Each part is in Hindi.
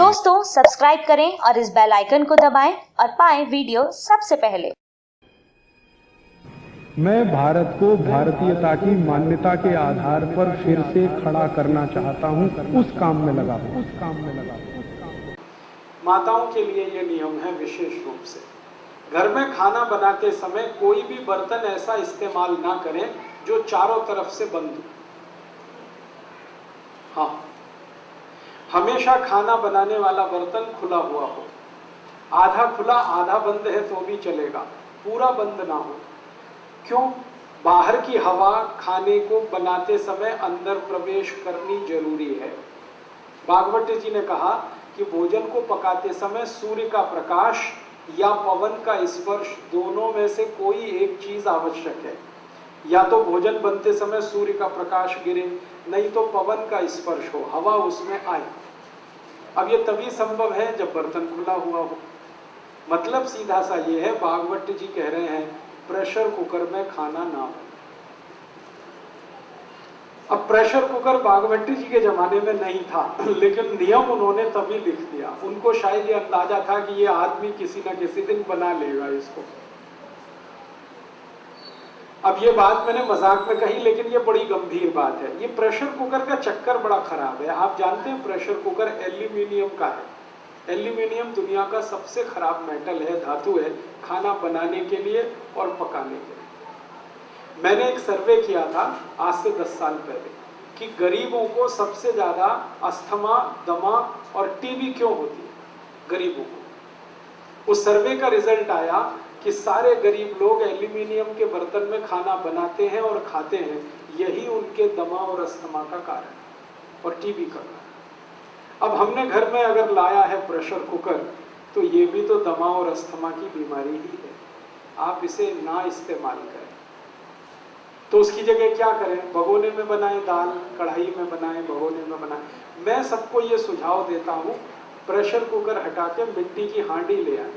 दोस्तों सब्सक्राइब करें और इस बेल आइकन को दबाएं और पाएं वीडियो सबसे पहले। मैं भारत को भारतीयता की मान्यता के आधार पर फिर से खड़ा करना चाहता हूं, उस काम में लगा हूं। माताओं के लिए ये नियम है विशेष रूप से, घर में खाना बनाते समय कोई भी बर्तन ऐसा इस्तेमाल ना करें जो चारों तरफ से बंद हो। हाँ, हमेशा खाना बनाने वाला बर्तन खुला हुआ हो, आधा खुला आधा बंद है तो भी चलेगा, पूरा बंद ना हो। क्यों? बाहर की हवा खाने को बनाते समय अंदर प्रवेश करनी जरूरी है। भागवत जी ने कहा कि भोजन को पकाते समय सूर्य का प्रकाश या पवन का स्पर्श दोनों में से कोई एक चीज आवश्यक है। या तो भोजन बनते समय सूर्य का प्रकाश गिरे, नहीं तो पवन का स्पर्श हो, हवा उसमें आए। अब ये तभी संभव है जब बर्तन खुला हुआ हो। मतलब सीधा सा ये है, भागवत जी कह रहे हैं प्रेशर कुकर में खाना ना हो। अब प्रेशर कुकर भागवत जी के जमाने में नहीं था, लेकिन नियम उन्होंने तभी लिख दिया। उनको शायद ये अंदाजा था कि ये आदमी किसी न किसी दिन बना लेगा इसको। अब ये बात मैंने मजाक में कही, लेकिन ये बड़ी गंभीर बात है। ये प्रेशर कुकर का चक्कर बड़ा खराब है। आप जानते हैं प्रेशर कुकर एल्यूमिनियम का है। एल्यूमिनियम दुनिया का सबसे खराब मेटल है, धातु है, खाना बनाने के लिए और पकाने के लिए। मैंने एक सर्वे किया था आज से 10 साल पहले कि गरीबों को सबसे ज्यादा अस्थमा, दमा और टीबी क्यों होती है गरीबों को। उस सर्वे का रिजल्ट आया कि सारे गरीब लोग एल्यूमिनियम के बर्तन में खाना बनाते हैं और खाते हैं, यही उनके दमा और अस्थमा का कारण और टीबी का कारण। अब हमने घर में अगर लाया है प्रेशर कुकर, तो ये भी तो दमा और अस्थमा की बीमारी ही है। आप इसे ना इस्तेमाल करें, तो उसकी जगह क्या करें? भगोने में बनाएं दाल, कढ़ाई में बनाएं, भगोने में बनाएं। मैं सबको ये सुझाव देता हूँ, प्रेशर कुकर हटा के मिट्टी की हांडी ले आए,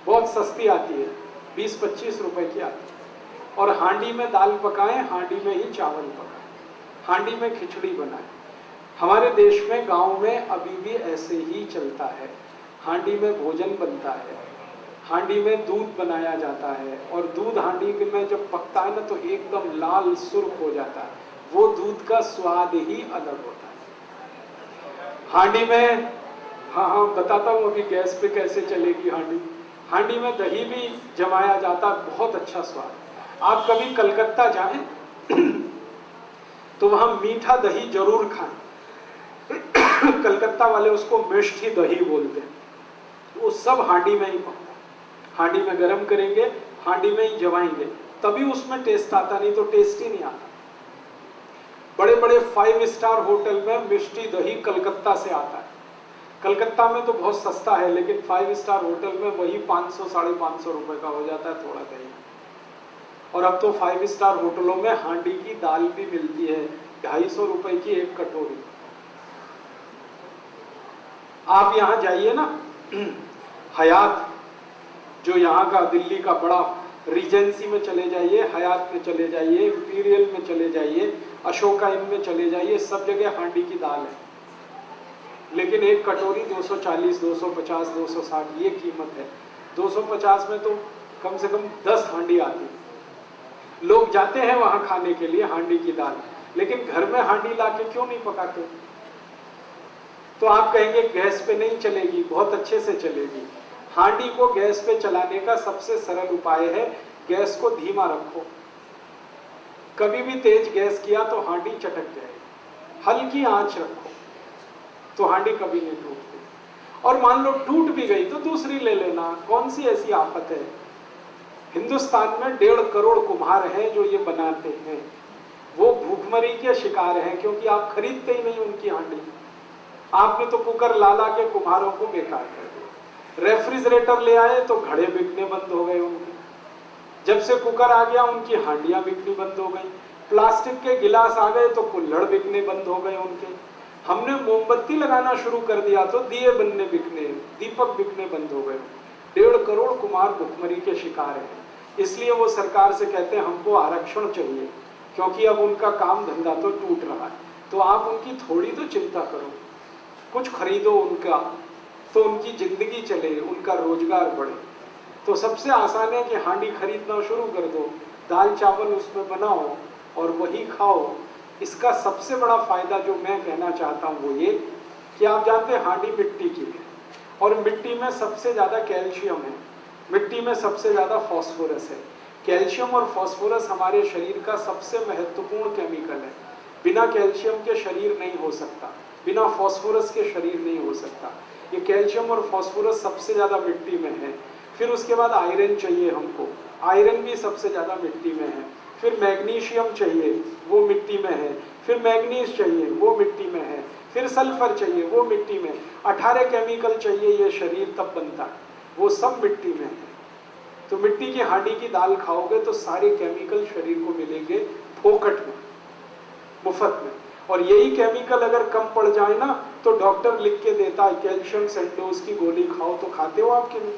बहुत सस्ती आती है, 20-25 रुपए की आती है। और हांडी में दाल पकाएं, हांडी में ही चावल पकाएं, हांडी में खिचड़ी बनाएं। हमारे देश में गांव में अभी भी ऐसे ही चलता है। हांडी में भोजन बनता है, हांडी में दूध बनाया जाता है, और दूध हांडी में जब पकता है ना तो एकदम लाल सुर्ख हो जाता है। वो दूध का स्वाद ही अलग होता है। हांडी में हाँ बताता हूँ अभी गैस पे कैसे चलेगी हांडी। हांडी में दही भी जमाया जाता है, बहुत अच्छा स्वाद। आप कभी कलकत्ता जाएं तो वहां मीठा दही जरूर खाएं। कलकत्ता वाले उसको मिष्ठी दही बोलते हैं। वो सब हांडी में ही पकता है, हांडी में गरम करेंगे, हांडी में ही जमाएंगे, तभी उसमें टेस्ट आता, नहीं तो टेस्ट ही नहीं आता। बड़े बड़े 5 स्टार होटल में मिष्टी दही कलकत्ता से आता है। कलकत्ता में तो बहुत सस्ता है, लेकिन 5 स्टार होटल में वही 500-550 रुपए का हो जाता है थोड़ा दही। और अब तो 5 स्टार होटलों में हांडी की दाल भी मिलती है, 250 रुपए की एक कटोरी। आप यहाँ जाइए ना, हयात जो यहाँ का दिल्ली का बड़ा रीजेंसी में चले जाइए, हयात में चले जाइए, इंपीरियल में चले जाइए, अशोका इन में चले जाइए, सब जगह हांडी की दाल है। लेकिन एक कटोरी 240, 250, 260 ये कीमत है। 250 में तो कम से कम 10 हांडी आती है। लोग जाते हैं वहां खाने के लिए हांडी की दाल, लेकिन घर में हांडी लाके क्यों नहीं पकाते? तो आप कहेंगे गैस पे नहीं चलेगी, बहुत अच्छे से चलेगी। हांडी को गैस पे चलाने का सबसे सरल उपाय है, गैस को धीमा रखो। कभी भी तेज गैस किया तो हांडी चटक जाएगी। हल्की आंच रखो तो हांडी कभी नहीं टूटती। और मान लो टूट भी गई तो दूसरी ले लेना, कौन सी ऐसी आफत है। हिंदुस्तान में 1.5 करोड़ कुम्हार हैं जो ये बनाते हैं। वो भूखमरी के शिकार हैं, क्योंकि आप खरीदते ही नहीं उनकी हांडी। आपने तो कुकर ला ला के कुम्हारों को बेकार कर दिया। रेफ्रिजरेटर ले आए तो घड़े बिकने बंद हो गए उनके। जब से कुकर आ गया उनकी हांडियां बिकनी बंद हो गई। प्लास्टिक के गिलास आ गए तो कुल्हड़ बिकने बंद हो गए उनके। हमने मोमबत्ती लगाना शुरू कर दिया तो दिए बनने बिकने, दीपक बिकने बंद हो गए। 1.5 करोड़ कुम्हार भुखमरी के शिकार हैं। इसलिए वो सरकार से कहते हैं हमको आरक्षण चाहिए, क्योंकि अब उनका काम धंधा तो टूट रहा है। तो आप उनकी थोड़ी तो चिंता करो। कुछ खरीदो उनका, तो उनकी ज़िंदगी चले, उनका रोजगार बढ़े। तो सबसे आसान है कि हांडी खरीदना शुरू कर दो, दाल चावल उसमें बनाओ और वही खाओ। इसका सबसे बड़ा फ़ायदा जो मैं कहना चाहता हूँ वो ये कि आप जानते हैं हांडी मिट्टी की है और मिट्टी में सबसे ज़्यादा कैल्शियम है, मिट्टी में सबसे ज़्यादा फॉस्फोरस है। कैल्शियम और फॉस्फोरस हमारे शरीर का सबसे महत्वपूर्ण केमिकल है। बिना कैल्शियम के शरीर नहीं हो सकता, बिना फॉस्फोरस के शरीर नहीं हो सकता। ये कैल्शियम और फॉस्फोरस सबसे ज़्यादा मिट्टी में है। फिर उसके बाद आयरन चाहिए हमको, आयरन भी सबसे ज़्यादा मिट्टी में है। फिर मैग्नीशियम चाहिए, वो मिट्टी में है। फिर मैग्नीज चाहिए, वो मिट्टी में है। फिर सल्फर चाहिए, वो मिट्टी में। 18 केमिकल चाहिए, ये शरीर तब बनता है, वो सब मिट्टी में है। तो मिट्टी की हांडी की दाल खाओगे तो सारे केमिकल शरीर को मिलेंगे फोकट में, मुफ्त में। और यही केमिकल अगर कम पड़ जाए ना तो डॉक्टर लिख के देता है कैल्शियम सेंडोज की गोली खाओ, तो खाते हो आपके लिए,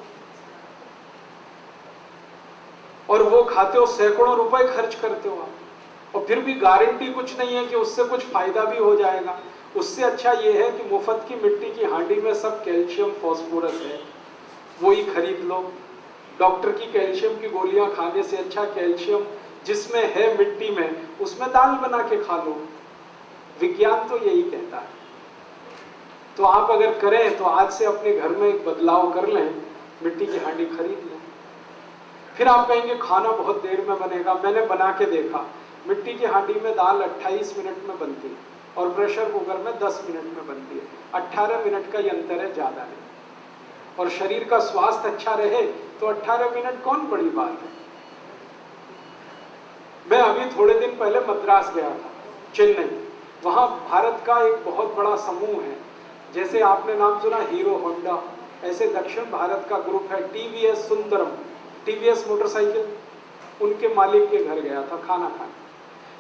और वो खाते हो, सैकड़ों रुपए खर्च करते हो आप, और फिर भी गारंटी कुछ नहीं है कि उससे कुछ फायदा भी हो जाएगा। उससे अच्छा ये है कि मुफ्त की मिट्टी की हांडी में सब कैल्शियम फॉस्फोरस है, वही खरीद लो। डॉक्टर की कैल्शियम की गोलियां खाने से अच्छा कैल्शियम जिसमें है मिट्टी में, उसमें दाल बना के खा लो। विज्ञान तो यही कहता है। तो आप अगर करें तो आज से अपने घर में एक बदलाव कर लें, मिट्टी की हांडी खरीद लें। फिर आप कहेंगे खाना बहुत देर में बनेगा, मैंने बना के देखा, मिट्टी की हांडी में दाल 28 मिनट में बनती है और प्रेशर कुकर में 10 मिनट में बनती है। 18 मिनट का ये अंतर है, ज़्यादा नहीं। और शरीर का स्वास्थ्य अच्छा रहे तो 18 मिनट कौन बड़ी बात है। मैं अभी थोड़े दिन पहले मद्रास गया था, चेन्नई। वहाँ भारत का एक बहुत बड़ा समूह है, जैसे आपने नाम सुना हीरो होंडा, ऐसे दक्षिण भारत का ग्रुप है टीवीएस सुंदरम, टीवीएस मोटरसाइकिल, उनके मालिक के घर गया था खाना खाने।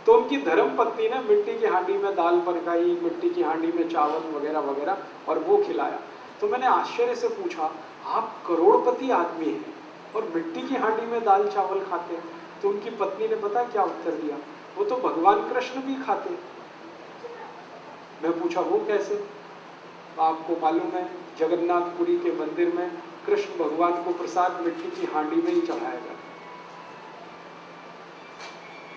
तो उनकी धर्म पत्नी ने मिट्टी की हांडी में दाल पकाई, मिट्टी की हांडी में चावल वगैरह वगैरह, और वो खिलाया। तो मैंने आश्चर्य से पूछा, आप करोड़पति आदमी हैं और मिट्टी की हांडी में दाल चावल खाते हैं? तो उनकी पत्नी ने पता क्या उत्तर दिया, वो तो भगवान कृष्ण भी खाते हैं। मैं पूछा वो कैसे? आपको मालूम है जगन्नाथपुरी के मंदिर में कृष्ण भगवान को प्रसाद मिट्टी की हांडी में ही चढ़ाया गया।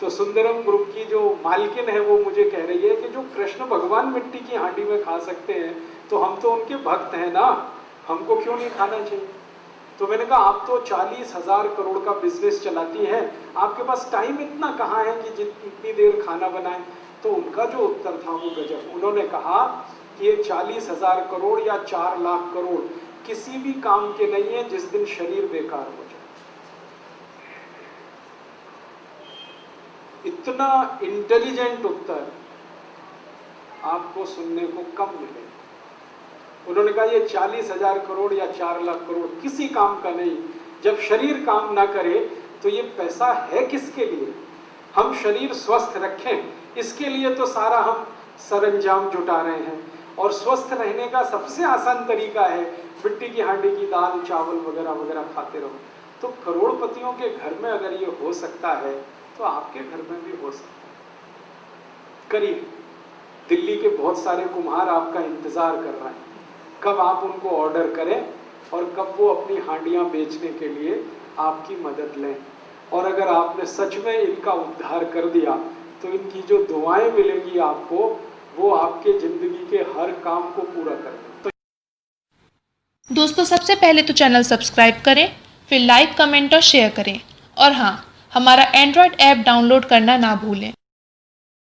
तो सुंदरम ग्रुप की जो मालकिन है वो मुझे कह रही है कि जो कृष्ण भगवान मिट्टी की हांडी में खा सकते हैं तो हम तो उनके भक्त हैं ना, हमको क्यों नहीं खाना चाहिए? तो मैंने कहा आप तो 40,000 करोड़ का बिजनेस चलाती हैं, आपके पास टाइम इतना कहाँ है कि जितनी देर खाना बनाए? तो उनका जो उत्तर था वो गजब। उन्होंने कहा कि ये 40,000 करोड़ या 4 लाख करोड़ किसी भी काम के नहीं है जिस दिन शरीर बेकार हो जाए। इतना इंटेलिजेंट उत्तर आपको सुनने को कम मिलेगा। उन्होंने कहा ये 40,000 करोड़ या 4 लाख करोड़ किसी काम का नहीं। जब शरीर काम ना करे तो ये पैसा है किसके लिए? हम शरीर स्वस्थ रखें, इसके लिए तो सारा हम सरंजाम जुटा रहे हैं। और स्वस्थ रहने का सबसे आसान तरीका है मिट्टी की हांडी की दाल चावल वगैरह वगैरह खाते रहो। तो करोड़पतियों के घर में अगर ये हो सकता है तो आपके घर में भी हो सकता है। करिए, दिल्ली के बहुत सारे कुम्हार आपका इंतजार कर रहे हैं, कब आप उनको ऑर्डर करें और कब वो अपनी हांडियां बेचने के लिए आपकी मदद लें। और अगर आपने सच में इनका उद्धार कर दिया तो इनकी जो दुआएं मिलेगी आपको, वो आपके जिंदगी के हर काम को पूरा कर दें। दोस्तों सबसे पहले तो चैनल सब्सक्राइब करें, फिर लाइक कमेंट और शेयर करें, और हाँ, हमारा एंड्रॉयड ऐप डाउनलोड करना ना भूलें।